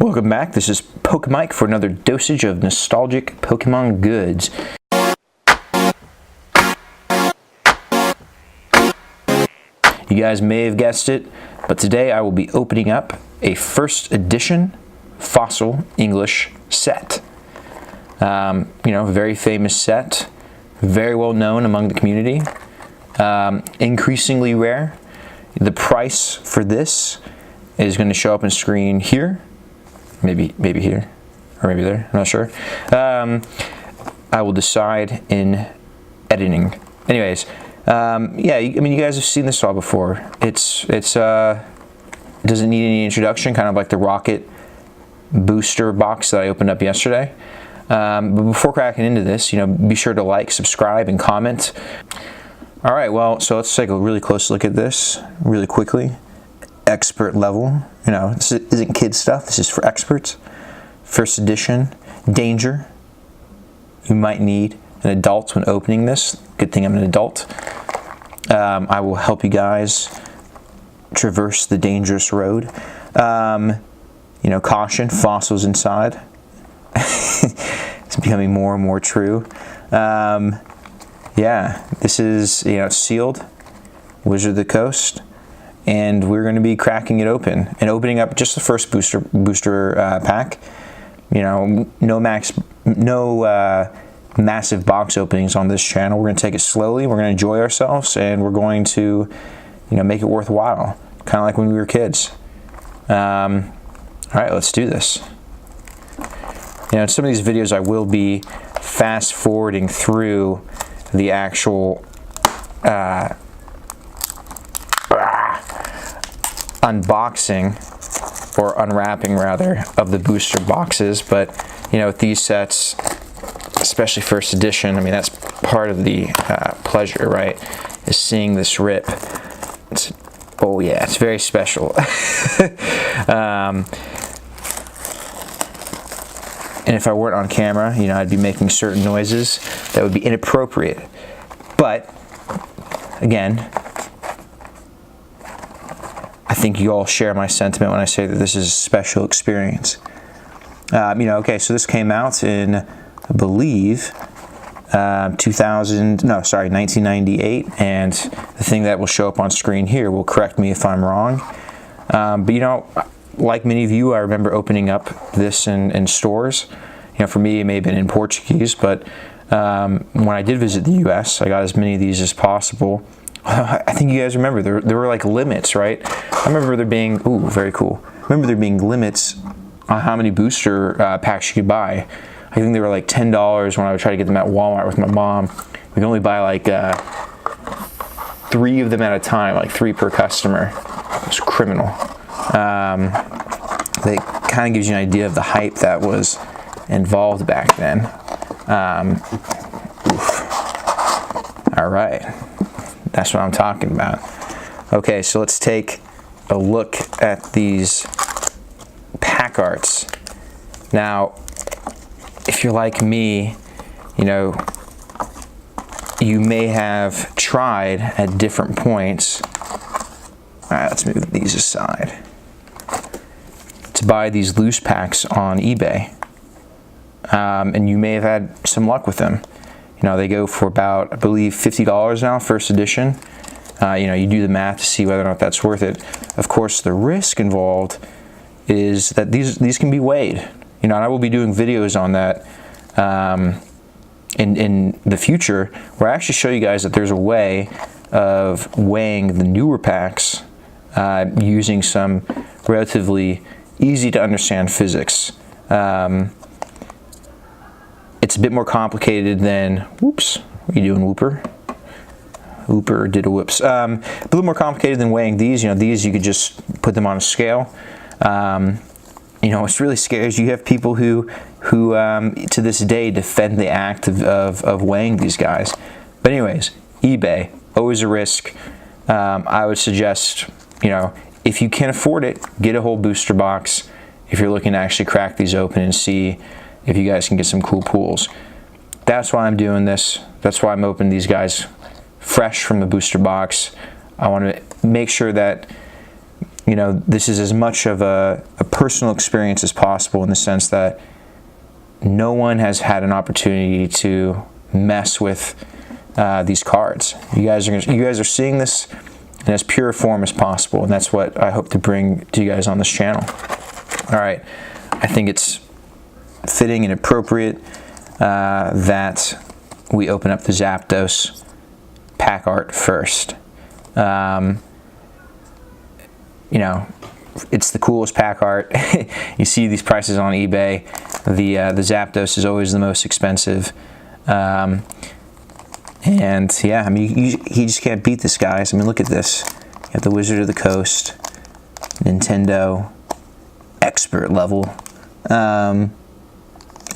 Welcome back. This is PokeMike for another dosage of nostalgic Pokemon goods. You guys may have guessed it, but today I will be opening up a first edition Fossil English set. A very famous set, very well known among the community, increasingly rare. The price for this is going to show up on screen here, maybe here, or maybe there, I'm not sure. I will decide in editing. Anyways, you guys have seen this all before. It doesn't need any introduction, kind of like the Rocket booster box that I opened up yesterday. But before cracking into this, be sure to like, subscribe, and comment. All right, well, so let's take a really close look at this really quickly. Expert level, this isn't kid stuff. This is for experts. First edition, danger. You might need an adult when opening this. Good thing I'm an adult. I will help you guys traverse the dangerous road. Caution, fossils inside. It's becoming more and more true. This is sealed, Wizard of the Coast, and we're going to be cracking it open and opening up just the first booster pack. No massive box openings on this channel. We're going to take it slowly. We're going to enjoy ourselves, and we're going to make it worthwhile, kind of like when we were kids. All right, let's do this. In some of these videos, I will be fast forwarding through the actual unboxing, or unwrapping rather, of the booster boxes. But with these sets, especially first edition, that's part of the pleasure, right? Is seeing this rip. It's very special. And if I weren't on camera, I'd be making certain noises that would be inappropriate. But again, I think you all share my sentiment when I say that this is a special experience. Okay, so this came out in, I believe, 1998, and the thing that will show up on screen here will correct me if I'm wrong. Like many of you, I remember opening up this in stores. For me, it may have been in Portuguese, but when I did visit the U.S., I got as many of these as possible. I think you guys remember there were like limits, right? I remember there being, very cool. I remember there being limits on how many booster packs you could buy. I think they were like $10 when I would try to get them at Walmart with my mom. We could only buy like 3 of them at a time, like 3 per customer. It was criminal. That kind of gives you an idea of the hype that was involved back then. All right, that's what I'm talking about. Okay, so let's take a look at these pack arts. Now, if you're like me, you may have tried at different points. All right, let's move these aside. To buy these loose packs on eBay, and you may have had some luck with them. They go for about, I believe, $50 now, first edition. You do the math to see whether or not that's worth it. Of course, the risk involved is that these can be weighed. And I will be doing videos on that in the future, where I actually show you guys that there's a way of weighing the newer packs using some relatively easy to understand physics. It's a bit more complicated than, whoops, what are you doing, Whooper? Whooper did a whoops. A little more complicated than weighing these. These you could just put them on a scale. What's really scary is you have people who to this day defend the act of weighing these guys. But anyways, eBay, always a risk. I would suggest, if you can afford it, get a whole booster box if you're looking to actually crack these open and see if you guys can get some cool pools. That's why I'm doing this. That's why I'm opening these guys fresh from the booster box. I want to make sure that you know, this is as much of a personal experience as possible, in the sense that no one has had an opportunity to mess with these cards. You guys are seeing this in as pure form as possible, and that's what I hope to bring to you guys on this channel. All right, I think it's fitting and appropriate that we open up the Zapdos pack art first. You know, it's the coolest pack art. You see these prices on eBay. The Zapdos is always the most expensive. And yeah, I mean, you just can't beat this, guys. I mean, look at this. You have the Wizard of the Coast, Nintendo, expert level. And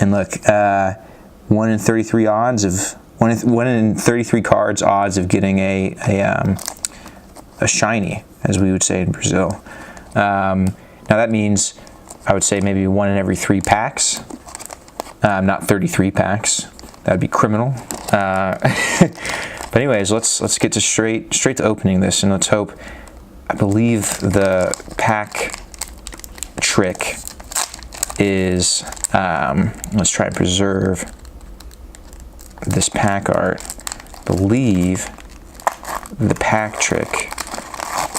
look, 1 in 33 odds of 1 in 33 cards odds of getting a shiny, as we would say in Brazil. Now that means I would say maybe 1 in every 3 packs, not 33 packs. That'd be criminal. But anyways, let's get to straight to opening this, and let's hope. I believe the pack trick is let's try and preserve this pack art. I believe the pack trick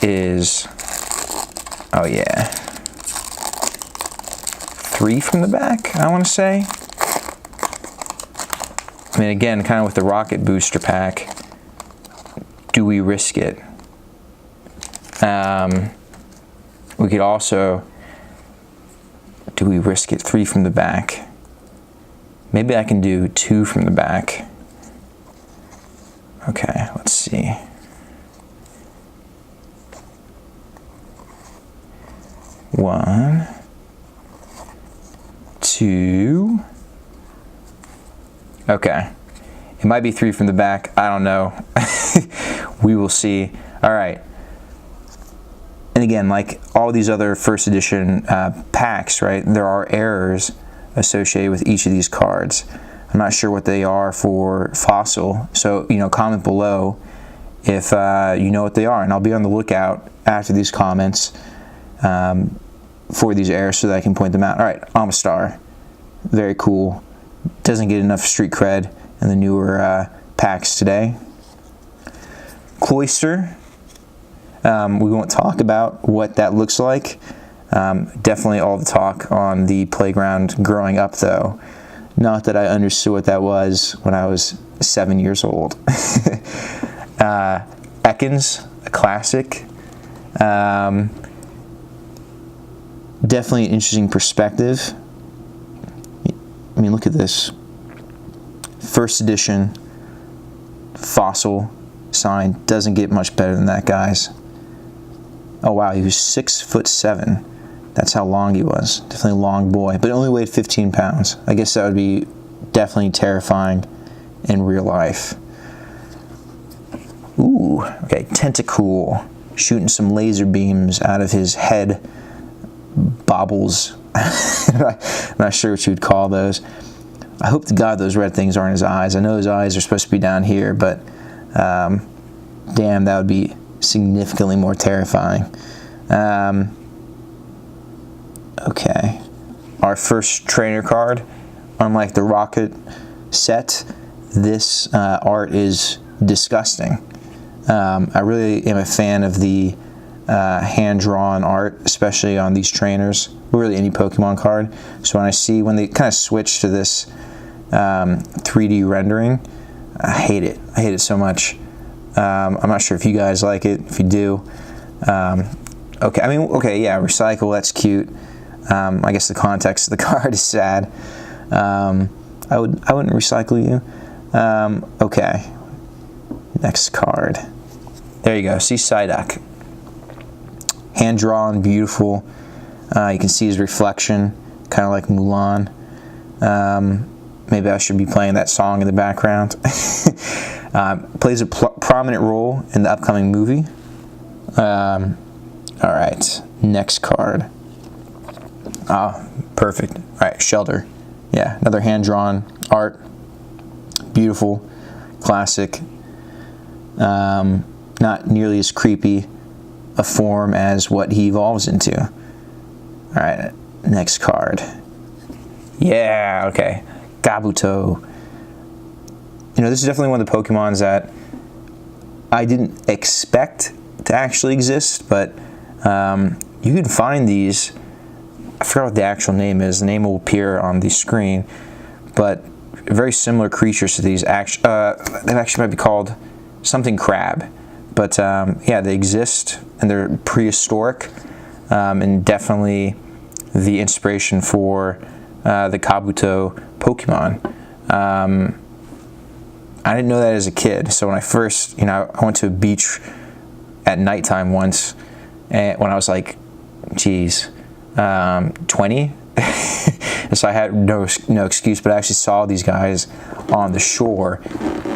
is, oh yeah, 3 from the back, I want to say. I mean, again, kind of with the Rocket Booster pack, do we risk it? We could also, do we risk it 3 from the back? Maybe I can do 2 from the back. Okay, let's see. One, 2. Okay, it might be 3 from the back. I don't know. We will see. All right. And again, like all these other first edition packs, right, there are errors associated with each of these cards. I'm not sure what they are for Fossil, so, you know, comment below if you know what they are, and I'll be on the lookout after these comments for these errors so that I can point them out. All right, Amistar, very cool. Doesn't get enough street cred in the newer packs today. Cloyster, we won't talk about what that looks like. Definitely all the talk on the playground growing up, though. Not that I understood what that was when I was 7 years old. Ekans, a classic. Definitely an interesting perspective. I mean, look at this. First edition Fossil sign. Doesn't get much better than that, guys. Oh wow, he was 6'7". That's how long he was. Definitely a long boy, but only weighed 15 pounds. I guess that would be definitely terrifying in real life. Ooh, okay, Tentacool, shooting some laser beams out of his head bobbles. I'm not sure what you would call those. I hope to God those red things aren't his eyes. I know his eyes are supposed to be down here, but damn, that would be significantly more terrifying. Okay, our first trainer card. Unlike the Rocket set, this art is disgusting. I really am a fan of the hand-drawn art, especially on these trainers, really any Pokemon card. So when they kind of switch to this 3D rendering, I hate it. I hate it so much. I'm not sure if you guys like it. If you do, okay. I mean, okay, yeah, recycle. That's cute. I guess the context of the card is sad. I wouldn't recycle you. Okay. Next card. There you go. See Psyduck. Hand drawn, beautiful. You can see his reflection, kind of like Mulan. Maybe I should be playing that song in the background. Plays a prominent role in the upcoming movie. All right, next card. Ah, perfect. All right, Shelter. Yeah, another hand-drawn art. Beautiful, classic. Not nearly as creepy a form as what he evolves into. All right, next card. Yeah, okay. Kabuto. You know, this is definitely one of the Pokemons that I didn't expect to actually exist, but you can find these. I forgot what the actual name is. The name will appear on the screen, but very similar creatures to these. They actually might be called something crab, but yeah, they exist and they're prehistoric, and definitely the inspiration for the Kabuto Pokemon. I didn't know that as a kid, so when I first, I went to a beach at nighttime once, and when I was like, geez, 20. So I had no excuse, but I actually saw these guys on the shore,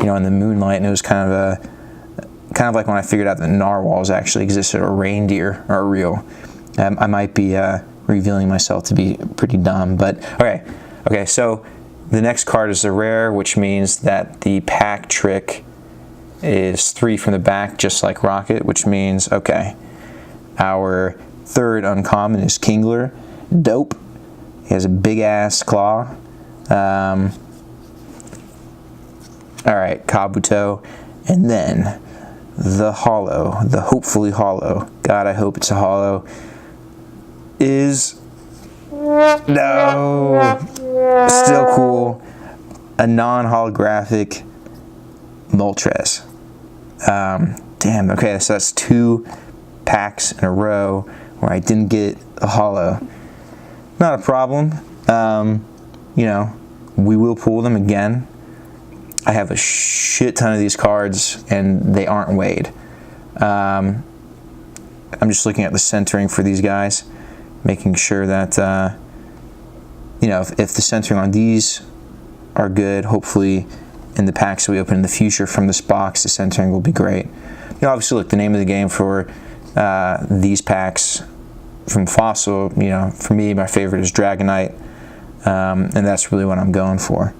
in the moonlight, and it was kind of like when I figured out that narwhals actually existed, or reindeer are real. I might be revealing myself to be pretty dumb, but okay. So the next card is a rare, which means that the pack trick is 3 from the back, just like Rocket, which means, okay, our third uncommon is Kingler. Dope. He has a big ass claw. All right, Kabuto, and then the holo, the hopefully holo. God, I hope it's a holo. Is no, still cool. A non-holographic Moltres. Damn. Okay, so that's 2 packs in a row where I didn't get a holo. Not a problem. We will pull them again. I have a shit ton of these cards, and they aren't weighed. I'm just looking at the centering for these guys, making sure that, if the centering on these are good, hopefully in the packs that we open in the future from this box, the centering will be great. Obviously, look, the name of the game for these packs from Fossil, for me, my favorite is Dragonite, and that's really what I'm going for.